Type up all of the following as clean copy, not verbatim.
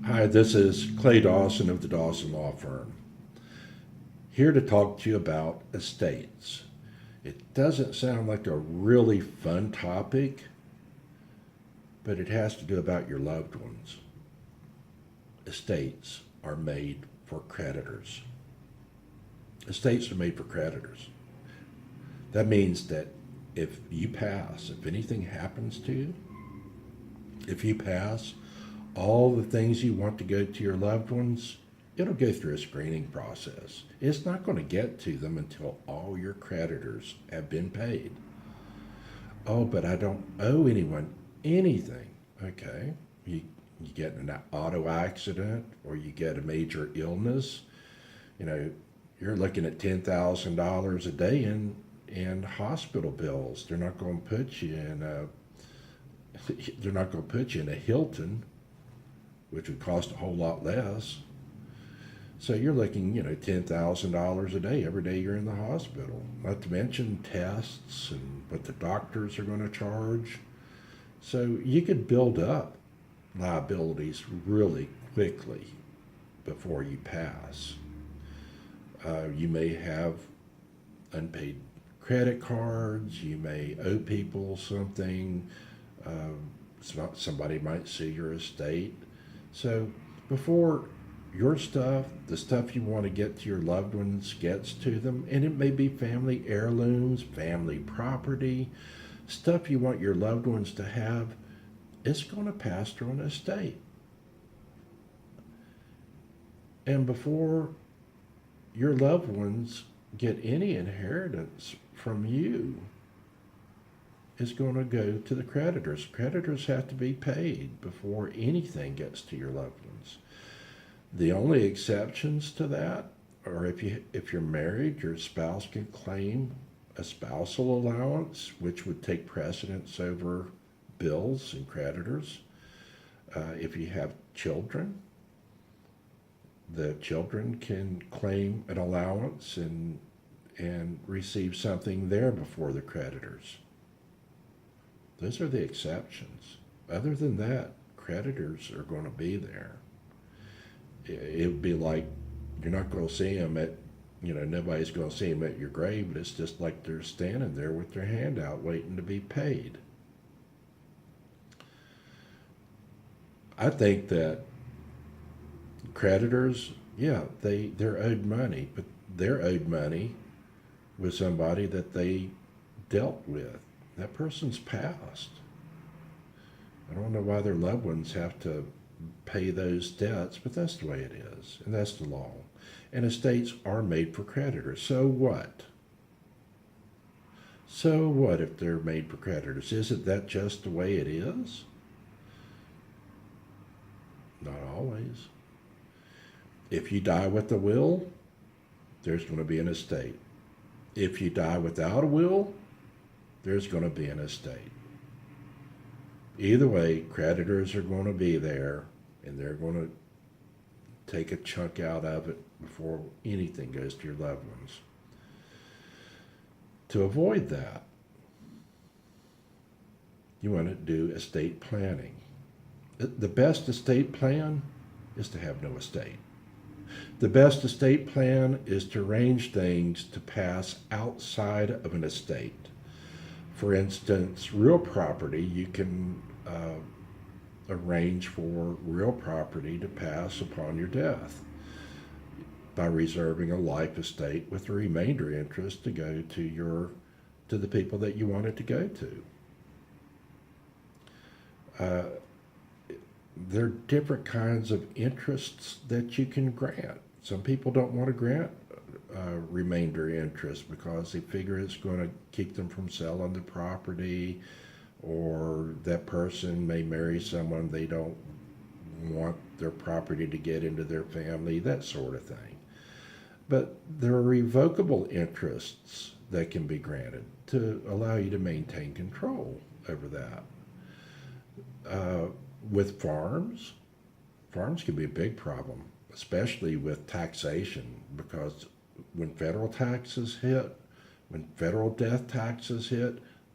Hi, this is Clay Dawson of the Dawson Law Firm. Here to talk to you about estates. It doesn't sound like a really fun topic, but it has to do about your loved ones. Estates are made for creditors. Estates are made for creditors. That means that if you pass, if anything happens to you, if you pass, all the things you want to go to your loved ones, it'll go through a screening process. It's not going to get to them until all your creditors have been paid. Oh, but I don't owe anyone anything. Okay. You get in an auto accident or you get a major illness, you know, you're looking at $10,000 a day in hospital bills. They're not going to put you in a Hilton, which would cost a whole lot less. So you're looking, $10,000 a day every day you're in the hospital. Not to mention tests and what the doctors are going to charge. So you could build up liabilities really quickly before you pass. You may have unpaid credit cards. You may owe people something. Somebody might sue your estate. So before your stuff, the stuff you want to get to your loved ones gets to them, and it may be family heirlooms, family property, stuff you want your loved ones to have, it's going to pass through an estate. And before your loved ones get any inheritance from you, is going to go to the creditors. Creditors have to be paid before anything gets to your loved ones. The only exceptions to that are if you're married, your spouse can claim a spousal allowance, which would take precedence over bills and creditors. If you have children, the children can claim an allowance and receive something there before the creditors. Those are the exceptions. Other than that, creditors are going to be there. It would be like you're not going to see them nobody's going to see them at your grave, but it's just like they're standing there with their hand out waiting to be paid. I think that creditors, yeah, they're owed money, but they're owed money with somebody that they dealt with. That person's passed. I don't know why their loved ones have to pay those debts, but that's the way it is, and that's the law. And estates are made for creditors. So what? So what if they're made for creditors? Isn't that just the way it is? Not always. If you die with a will, there's going to be an estate. If you die without a will, there's going to be an estate. Either way, creditors are going to be there, and they're going to take a chunk out of it before anything goes to your loved ones. To avoid that, you want to do estate planning. The best estate plan is to have no estate. The best estate plan is to arrange things to pass outside of an estate. For instance, real property, you can arrange for real property to pass upon your death by reserving a life estate with the remainder interest to go to the people that you want it to go to. There are different kinds of interests that you can grant. Some people don't want to grant remainder interest because they figure it's going to keep them from selling the property, or that person may marry someone they don't want their property to get into their family, that sort of thing. But there are revocable interests that can be granted to allow you to maintain control over that. With farms can be a big problem, especially with taxation, because when federal death taxes hit,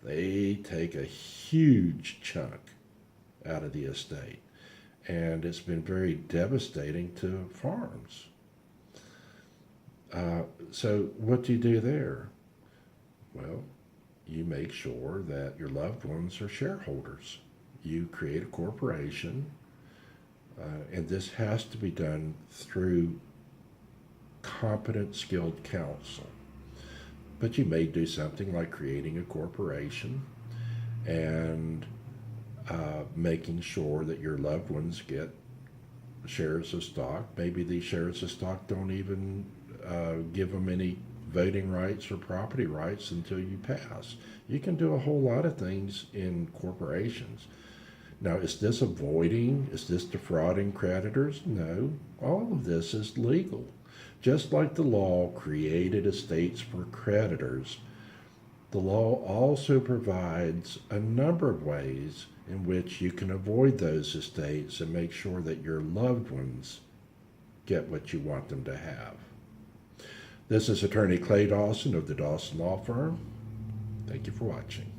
they take a huge chunk out of the estate. and it's been very devastating to farms. So what do you do there? Well, you make sure that your loved ones are shareholders. You create a corporation, and this has to be done through competent, skilled counsel. But you may do something like creating a corporation and making sure that your loved ones get shares of stock. Maybe these shares of stock don't even give them any voting rights or property rights until you pass. You can do a whole lot of things in corporations. Now, is this defrauding creditors? No. All of this is legal. Just like the law created estates for creditors, the law also provides a number of ways in which you can avoid those estates and make sure that your loved ones get what you want them to have. This is Attorney Clay Dawson of the Dawson Law Firm. Thank you for watching.